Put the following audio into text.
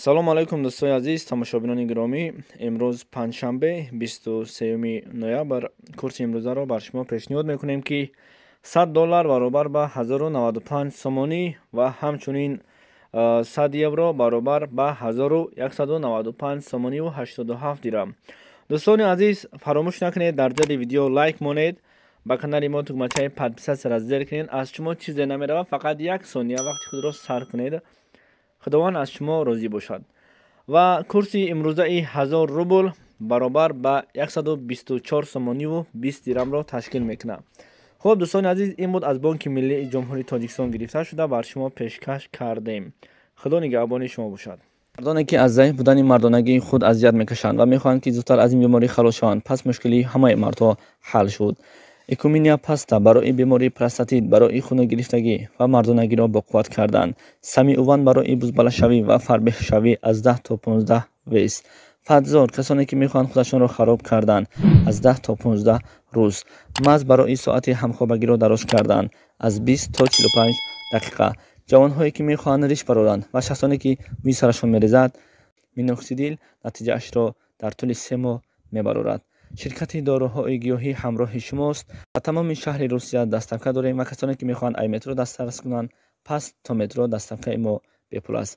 салом алайкум дӯстои азиз, тамошобинони гиромӣ. Имрӯз панҷшанбе 23 ноябр курси имрӯзаро бар шумо пешниҳод мекунем ки $100 баробар ба 1095 сомонӣ ва ҳамчунин 100 евро баробар ба 1195 сомониву 87 дирам. дӯстони азиз, фаромӯш накунед дар зери видео лайк монед, ба канали мо тугмачаи подписатсияро зер кунед. Аз шумо чизе намерава, фақат 1 сония вақти худро сарф кунед. худованд аз шумо розӣ бошад. ва курси имрӯзаи 1000 рубл баробар ба 124 сомониву 20 дирамро ташкил мекунад. хуб дӯстони азиз, ин буд аз Бонки Миллии Ҷумҳурии Тоҷикистон гирифта шуда бар шумо пешкаш кардем. худо нигаҳбони шумо бошад. мардоне ки аз заиф будани мардонагии худ азият мекашанд ва мехоҳанд ки зудтар аз ин беморӣ халос шаванд, пас мушкилии ҳамаи мардҳо ҳал шуд. Экуминия паста барои бемории простатит, барои хуногирифтагӣ ва мардонагиро боқувват кардан. Самиуван барои бузбалашавӣ ва фарбеҳшавӣ аз 10 то 15 вес. Фатзор касоне ки мехоҳанд худашонро хароб кардан аз 10 то 15 рӯз. Маз барои соати ҳамхобагиро дароз кардан аз 20 то 45 дақиқа. ҷавонҳое ки мехоҳанд риш бароранд ва шахсоне ки мӯи сарашон мерезад, миноксидил натиҷаашро дар тӯли 3 моҳ мебарорад. ширкати доруҳои гиёҳӣ ҳамроҳи шумост. ба тамоми шаҳри Русия доставка дорем ва касоне ки мехоҳанд ай метро дастрас кунанд, пас то метро доставкаи мо бепул аст.